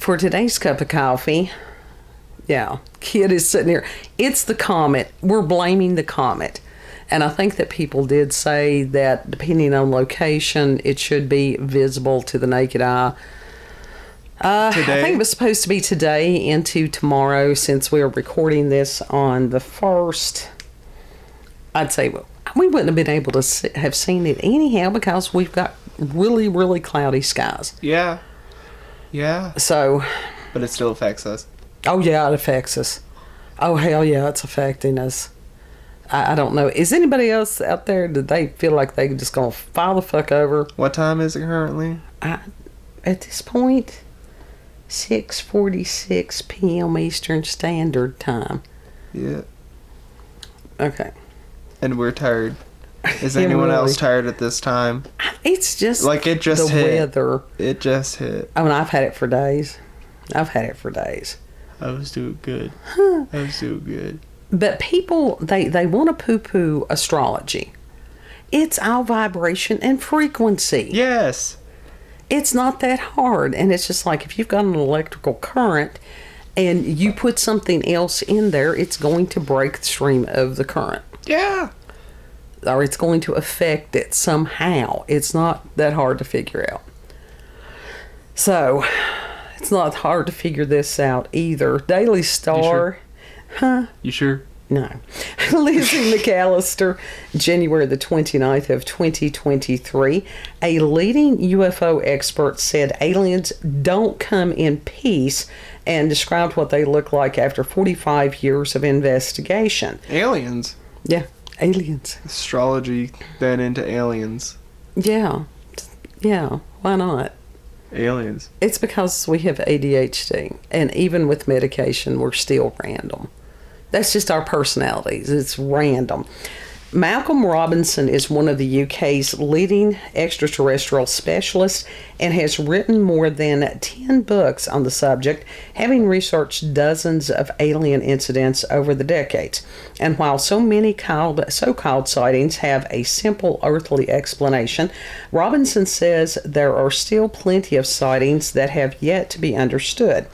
for today's cup of coffee, yeah, kid is sitting here. It's the comet. We're blaming the comet. And I think that people did say that depending on location, it should be visible to the naked eye. I think it was supposed to be today into tomorrow, since we are recording this on the 1st. I'd say we wouldn't have been able to have seen it anyhow because we've got really, really cloudy skies. Yeah. Yeah. So. But it still affects us. Oh, yeah, it affects us. Oh, hell yeah, it's affecting us. I don't know. Is anybody else out there, did they feel like they just going to file the fuck over? What time is it currently? At this point, 6:46 p.m. Eastern Standard Time. Yeah. Okay. And we're tired. Is anyone else tired at this time? It's just like it just the hit. Weather. It just hit. I mean, I've had it for days. I was doing good. But people, they want to poo-poo astrology. It's all vibration and frequency. Yes. It's not that hard. And it's just like if you've got an electrical current and you put something else in there, it's going to break the stream of the current. Yeah. Or it's going to affect it somehow. It's not that hard to figure out. So, it's not hard to figure this out either. Daily Star. You sure? Huh? You sure? No. Lizzie McAllister, January the 29th of 2023. A leading UFO expert said aliens don't come in peace and described what they look like after 45 years of investigation. Aliens? Yeah, aliens. Astrology, then into aliens. Yeah. Yeah, why not? Aliens. It's because we have ADHD, and even with medication, we're still random. That's just our personalities. It's random. Malcolm Robinson is one of the UK's leading extraterrestrial specialists and has written more than 10 books on the subject, having researched dozens of alien incidents over the decades. And while so many so-called sightings have a simple earthly explanation, Robinson says there are still plenty of sightings that have yet to be understood.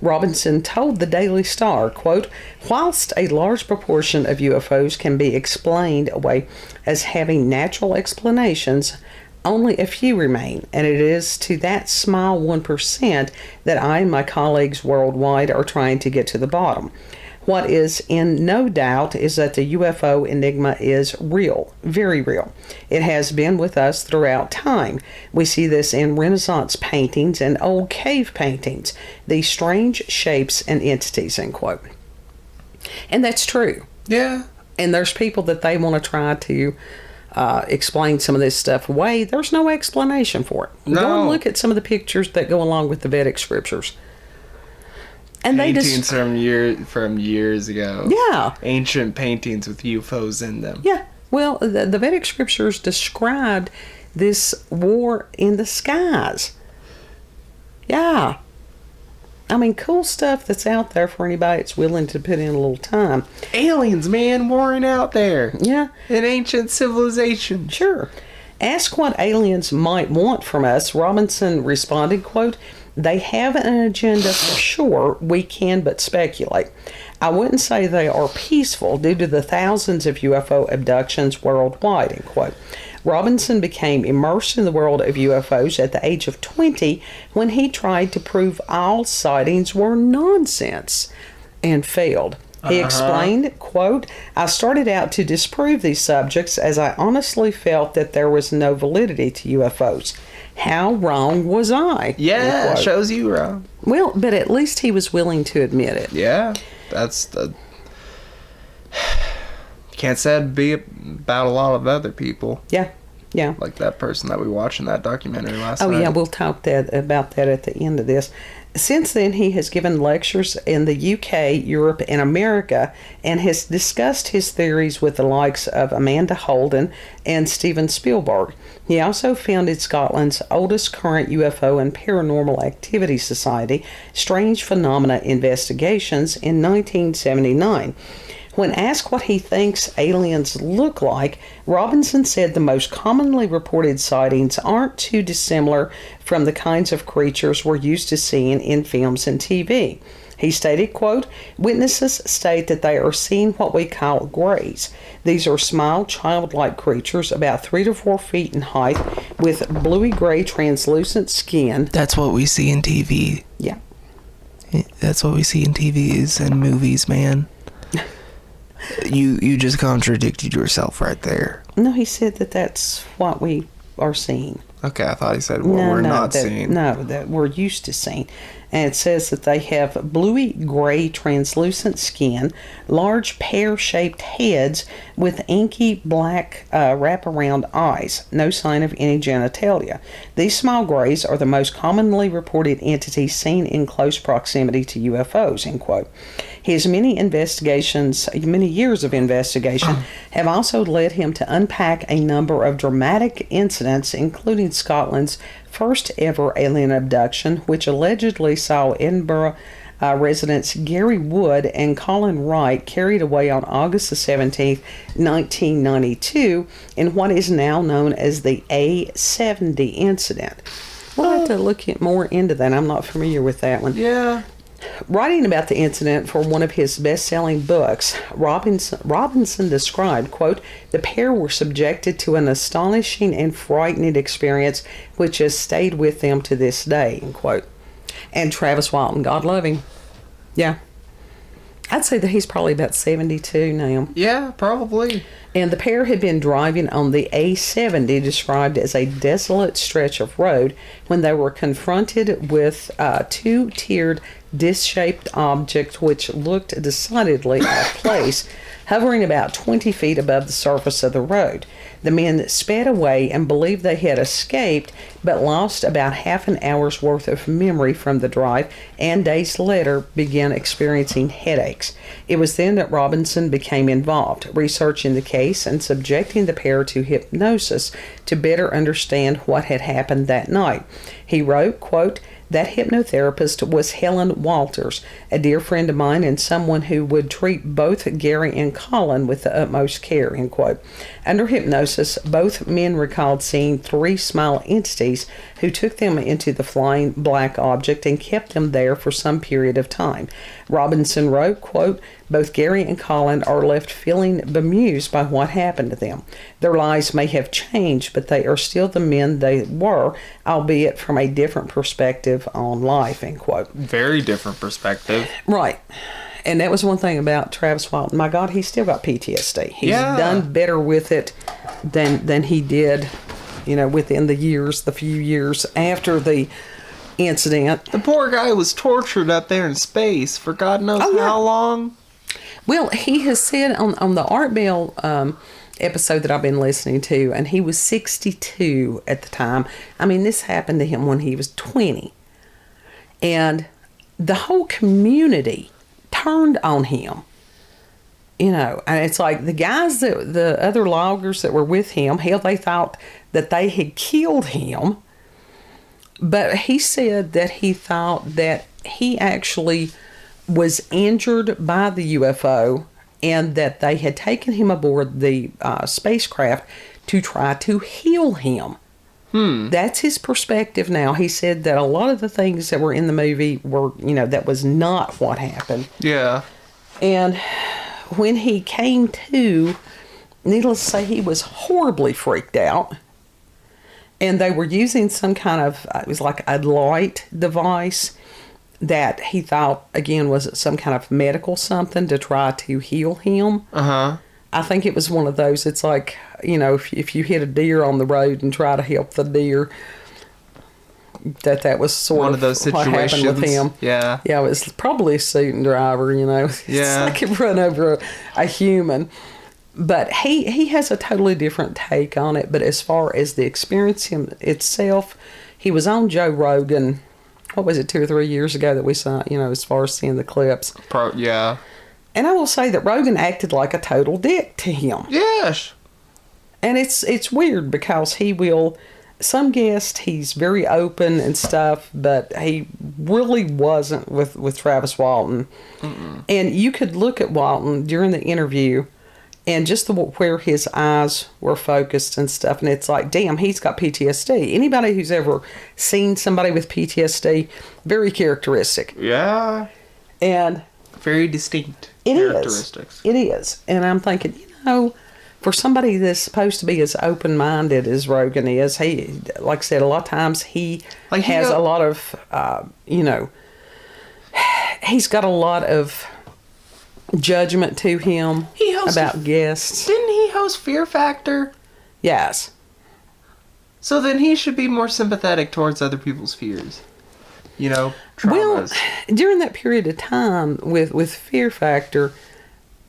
Robinson told the Daily Star, quote, "Whilst a large proportion of UFOs can be explained away as having natural explanations, only a few remain, and it is to that small 1% that I and my colleagues worldwide are trying to get to the bottom. What is in no doubt is that the UFO enigma is real, very real. It has been with us throughout time. We see this in Renaissance paintings and old cave paintings, these strange shapes and entities," end quote. And that's true. Yeah. And there's people that they want to try to explain some of this stuff away. There's no explanation for it. No. Go and look at some of the pictures that go along with the Vedic scriptures. And paintings from years ago. Yeah. Ancient paintings with UFOs in them. Yeah. Well, the Vedic scriptures described this war in the skies. Yeah. I mean, cool stuff that's out there for anybody that's willing to put in a little time. Aliens, man, warring out there. Yeah. An ancient civilization. Sure. Ask what aliens might want from us. Robinson responded, quote, "They have an agenda for sure. We can but speculate. I wouldn't say they are peaceful due to the thousands of UFO abductions worldwide," end quote. Robinson became immersed in the world of UFOs at the age of 20 when he tried to prove all sightings were nonsense and failed. He explained, quote, "I started out to disprove these subjects as I honestly felt that there was no validity to UFOs. How wrong was I?" Yeah, shows you wrong. Well, but at least he was willing to admit it. Yeah, that's the... Can't say it'd be about a lot of other people. Yeah, yeah. Like that person that we watched in that documentary last night. Oh, yeah, we'll talk about that at the end of this. Since then, he has given lectures in the UK, Europe, and America, and has discussed his theories with the likes of Amanda Holden and Steven Spielberg. He also founded Scotland's oldest current UFO and Paranormal Activity Society, Strange Phenomena Investigations, in 1979. When asked what he thinks aliens look like, Robinson said the most commonly reported sightings aren't too dissimilar from the kinds of creatures we're used to seeing in films and TV. He stated, quote, "Witnesses state that they are seeing what we call grays. These are small, childlike creatures about 3 to 4 feet in height with bluey-gray translucent skin." That's what we see in TV. Yeah. That's what we see in TVs and movies, man. You just contradicted yourself right there. No, he said that that's what we are seeing. Okay, I thought he said what we're not seeing. No, that we're used to seeing. And it says that they have bluey-gray translucent skin, large pear-shaped heads with inky black wraparound eyes. No sign of any genitalia. These small grays are the most commonly reported entities seen in close proximity to UFOs, end quote. His many years of investigation have also led him to unpack a number of dramatic incidents, including Scotland's first ever alien abduction, which allegedly saw Edinburgh residents Gary Wood and Colin Wright carried away on August the 17th, 1992, in what is now known as the A70 incident. We'll have to look more into that. I'm not familiar with that one. Yeah. Writing about the incident for one of his best-selling books, Robinson described, quote, "The pair were subjected to an astonishing and frightening experience which has stayed with them to this day," end quote. And Travis Walton, God love him. Yeah. I'd say that he's probably about 72 now. Yeah, probably. And the pair had been driving on the A70, described as a desolate stretch of road, when they were confronted with a two-tiered disc-shaped object which looked decidedly out of place, hovering about 20 feet above the surface of the road. The men sped away and believed they had escaped, but lost about half an hour's worth of memory from the drive, and days later began experiencing headaches. It was then that Robinson became involved, researching the case and subjecting the pair to hypnosis to better understand what had happened that night. He wrote, quote, "That hypnotherapist was Helen Walters, a dear friend of mine and someone who would treat both Gary and Colin with the utmost care," end quote. Under hypnosis, both men recalled seeing 3 small entities who took them into the flying black object and kept them there for some period of time. Robinson wrote, quote, "Both Gary and Colin are left feeling bemused by what happened to them. Their lives may have changed, but they are still the men they were, albeit from a different perspective on life," end quote. Very different perspective. Right. And that was one thing about Travis Walton. My God, he's still got PTSD. He's done better with it than he did, within the few years after the incident. The poor guy was tortured up there in space for God knows how long. Well, he has said on the Art Bell episode that I've been listening to, and he was 62 at the time. I mean, this happened to him when he was 20. And the whole community turned on him. And it's like the guys, the other loggers that were with him, hell, they thought that they had killed him. But he said that he thought that he actually was injured by the UFO and that they had taken him aboard the spacecraft to try to heal him. That's his perspective now. He said that a lot of the things that were in the movie were, that was not what happened. Yeah. And when he came to, needless to say, he was horribly freaked out. And they were using some kind of, it was like a light device that he thought, again, was some kind of medical something to try to heal him. Uh-huh. I think it was one of those, it's like, if you hit a deer on the road and try to help the deer, that was sort one of those situations. What happened with him. Yeah. Yeah, it was probably a student driver, Yeah. It's like it run over a human. But he has a totally different take on it. But as far as the experience itself, he was on Joe Rogan, what was it, 2 or 3 years ago that we saw, as far as seeing the clips. Yeah. And I will say that Rogan acted like a total dick to him. Yes. And it's weird because he will some guests he's very open and stuff, but he really wasn't with Travis Walton. Mm-mm. And you could look at Walton during the interview and just where his eyes were focused and stuff, and it's like, damn, he's got PTSD. Anybody who's ever seen somebody with PTSD, very characteristic. Yeah. And very distinct characteristics. It is. And I'm thinking, for somebody that's supposed to be as open-minded as Rogan is, he, like I said, a lot of times he has a lot of, he's got a lot of judgment to him about guests. Didn't he host Fear Factor? Yes. So then he should be more sympathetic towards other people's fears. Traumas. Well, during that period of time with Fear Factor,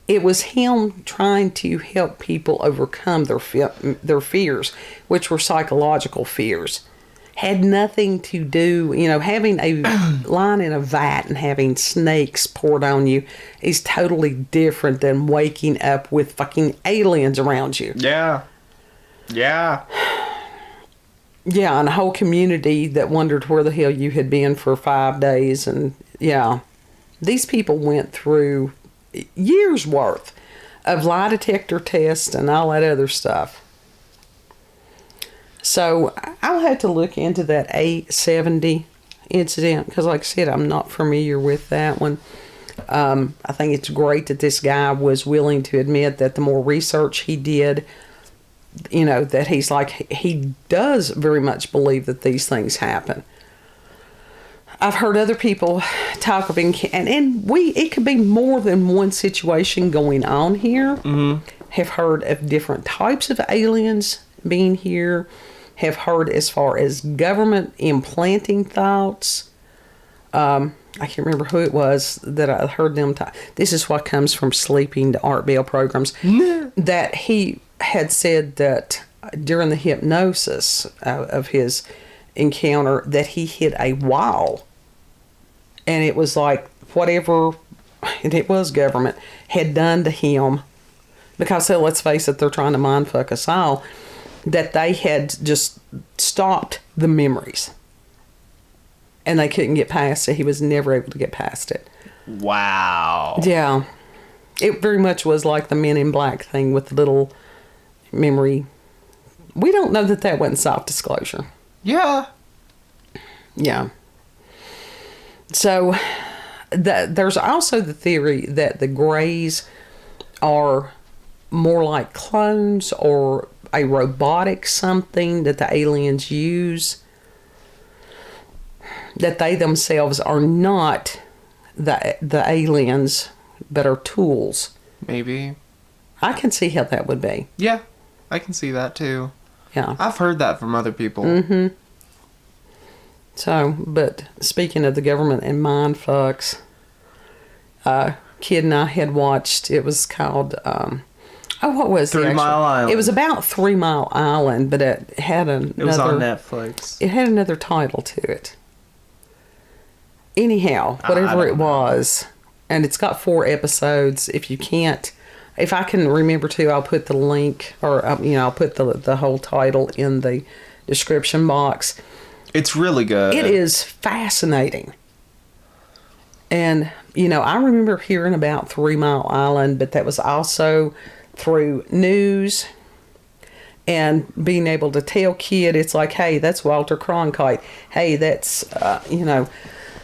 it was him trying to help people overcome their fears, which were psychological fears. Had nothing to do, having a line in a vat and having snakes poured on you is totally different than waking up with fucking aliens around you. Yeah. Yeah. Yeah, and a whole community that wondered where the hell you had been for 5 days. And yeah, these people went through years worth of lie detector tests and all that other stuff. So I'll have to look into that 870 incident because, like I said, I'm not familiar with that one. I think it's great that this guy was willing to admit that the more research he did, that he does very much believe that these things happen. I've heard other people talk of, and it could be more than one situation going on here. Mm-hmm. Have heard of different types of aliens being here. Have heard as far as government implanting thoughts. I can't remember who it was that I heard them talk. This is what comes from sleeping to Art Bell programs. That he had said that during the hypnosis of his encounter that he hit a wall. And it was like whatever, and it was government, had done to him. Because, so let's face it, they're trying to mindfuck us all. That they had just stopped the memories. And they couldn't get past it. He was never able to get past it. Wow. Yeah. It very much was like the Men in Black thing with the little memory. We don't know that wasn't self-disclosure. Yeah. Yeah. So, there's also the theory that the Greys are more like clones or a robotic something that the aliens use. That they themselves are not the aliens, but are tools. Maybe. I can see how that would be. Yeah, I can see that too. Yeah. I've heard that from other people. Mm-hmm. So, but speaking of the government and mind fucks, Kid and I had watched, it was called, what was it? 3 Mile Island. It was about 3 Mile Island, but it had another... It was on Netflix. It had another title to it. Anyhow, whatever it was, and it's got 4 episodes. If I can remember to, I'll put the link, or I'll put the whole title in the description box. It's really good. It is fascinating. And, I remember hearing about 3 Mile Island, but that was also through news and being able to tell Kid, it's like, hey, that's Walter Cronkite. Hey, that's,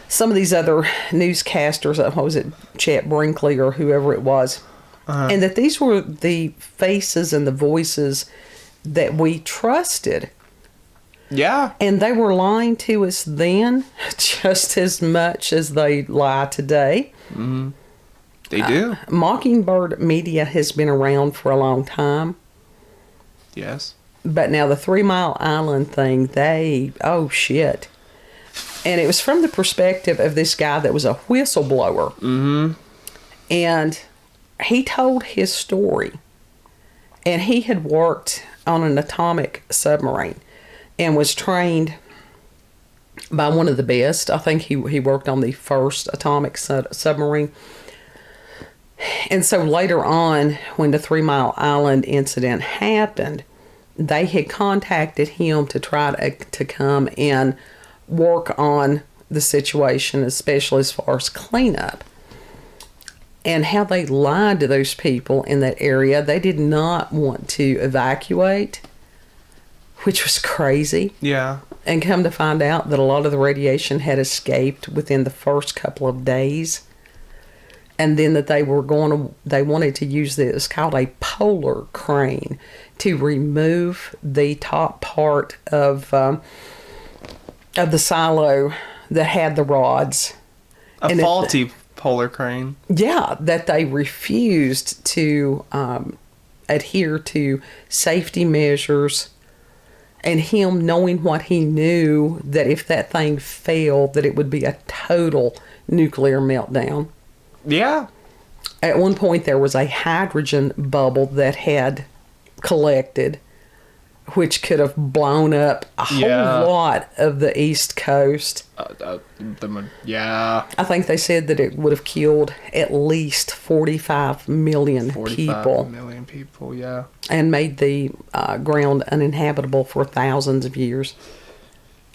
some of these other newscasters, what was it, Chet Brinkley or whoever it was. Uh-huh. And that these were the faces and the voices that we trusted. Yeah. And they were lying to us then just as much as they lie today. Mm-hmm. They do. Mockingbird Media has been around for a long time. Yes. But now the 3 Mile Island thing, oh shit. And it was from the perspective of this guy that was a whistleblower. Mm-hmm. And he told his story. And he had worked on an atomic submarine and was trained by one of the best. I think he worked on the first atomic submarine. And so later on, when the 3 Mile Island incident happened, they had contacted him to try to come and work on the situation, especially as far as cleanup. And how they lied to those people in that area. They did not want to evacuate, which was crazy. Yeah. And come to find out that a lot of the radiation had escaped within the first couple of days. And then that they wanted to use this called a polar crane to remove the top part of the silo that had the rods. A faulty polar crane. Yeah, that they refused to adhere to safety measures, and him knowing what he knew, that if that thing failed, that it would be a total nuclear meltdown. Yeah. At one point, there was a hydrogen bubble that had collected, which could have blown up a whole lot of the East Coast. Yeah. I think they said that it would have killed at least 45 million people. 45 million people, yeah. And made the ground uninhabitable for thousands of years.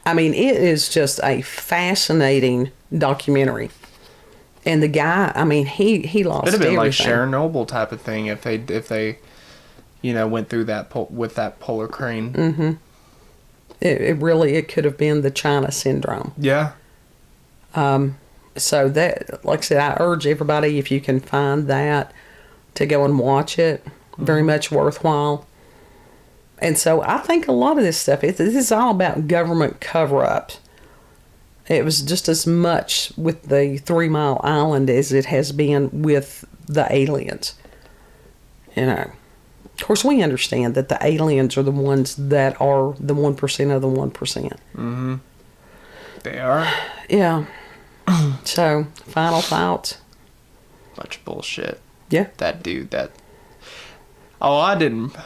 I mean, it is just a fascinating documentary. And the guy, I mean, he lost everything. It'd have been everything. like Chernobyl type of thing if they went through that with that polar crane. Mm-hmm. It could have been the China syndrome. Yeah. So that, like I said, I urge everybody, if you can find that, to go and watch it. Very much worthwhile. And so I think a lot of this stuff, this is all about government cover-ups. It was just as much with the 3 Mile Island as it has been with the aliens. You know. Of course, we understand that the aliens are the ones that are the 1% of the 1%. Mm-hmm. They are? Yeah. So, final thoughts? Bunch of bullshit. Yeah. That dude, Oh, I didn't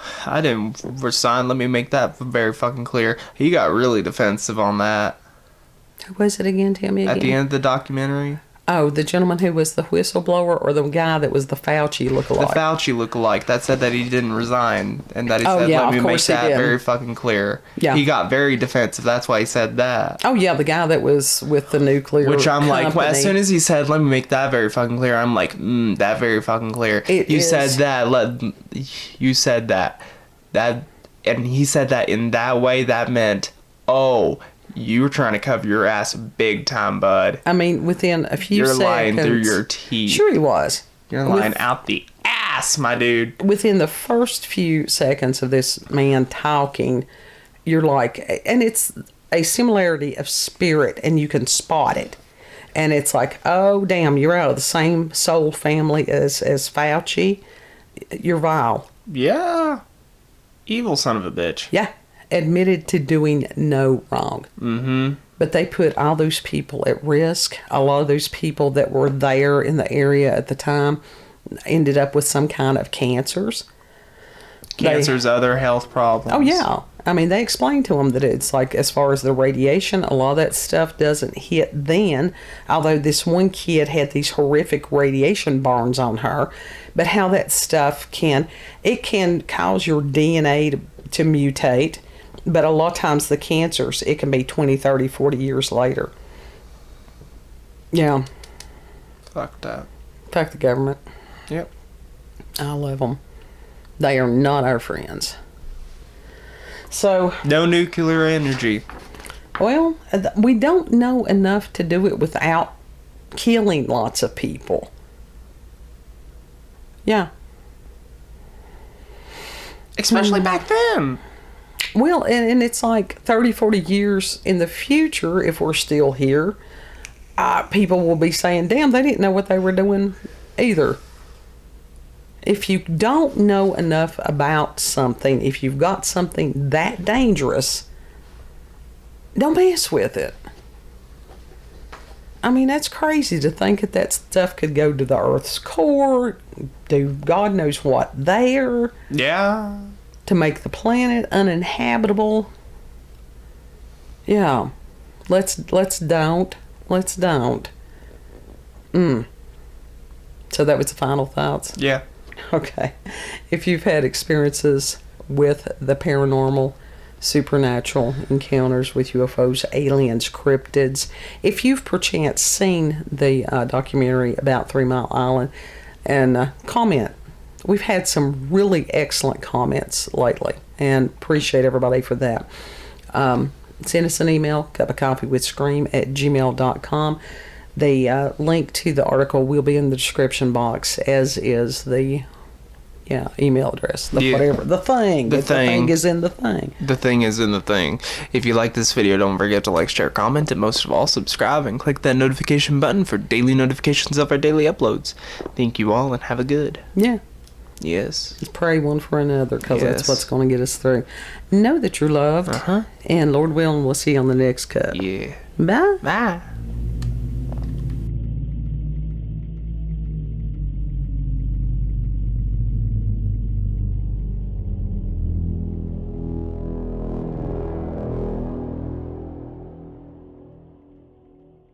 resign. Let me make that very fucking clear. He got really defensive on that. Who was it again? Tell me again. At the end of the documentary. Oh, the gentleman who was the whistleblower, or the guy that was the Fauci lookalike? The Fauci lookalike that said that he didn't resign, and that he said, let me make that very fucking clear. Yeah. He got very defensive. That's why he said that. Oh, yeah, the guy that was with the nuclear Which I'm company. like, well, as soon as he said, let me make that very fucking clear, I'm like, that very fucking clear. You said that, and he said that in that way, that meant, oh, you were trying to cover your ass big time, bud. I mean, within a few seconds. You're lying through your teeth. Sure he was. You're lying out the ass, my dude. Within the first few seconds of this man talking, you're like, and it's a similarity of spirit, and you can spot it. And it's like, oh, damn, you're out of the same soul family as Fauci. You're vile. Yeah. Evil son of a bitch. Yeah. Admitted to doing no wrong. Mm-hmm. But they put all those people at risk. A lot of those people that were there in the area at the time ended up with some kind of cancers. Other health problems. Oh, yeah. I mean, they explained to them that it's like, as far as the radiation, a lot of that stuff doesn't hit then. Although this one kid had these horrific radiation burns on her. But how that stuff can cause your DNA to mutate. But a lot of times the cancers, it can be 20, 30, 40 years later. Yeah. Fuck that. Fuck the government. Yep. I love them. They are not our friends. So. No nuclear energy. Well, we don't know enough to do it without killing lots of people. Yeah. Especially back then. Well, and it's like 30, 40 years in the future, if we're still here, people will be saying, damn, they didn't know what they were doing either. If you don't know enough about something, if you've got something that dangerous, don't mess with it. I mean, that's crazy to think that stuff could go to the Earth's core, do God knows what there. Yeah. To make the planet uninhabitable. Yeah. Let's don't. So that was the final thoughts? Yeah. Okay. If you've had experiences with the paranormal, supernatural encounters with UFOs, aliens, cryptids. If you've perchance seen the documentary about 3 Mile Island, and comment. We've had some really excellent comments lately, and appreciate everybody for that. Send us an email, cupofcoffeewithscream@gmail.com. The link to the article will be in the description box, as is the email address. Whatever. The thing. The thing is in the thing. The thing is in the thing. If you like this video, don't forget to like, share, comment, and most of all, subscribe and click that notification button for daily notifications of our daily uploads. Thank you all and have a good. Yeah. Yes. Let's pray one for another, because that's what's going to get us through. Know that you're loved. And Lord willing, we'll see you on the next cut. Yeah. Bye. Bye.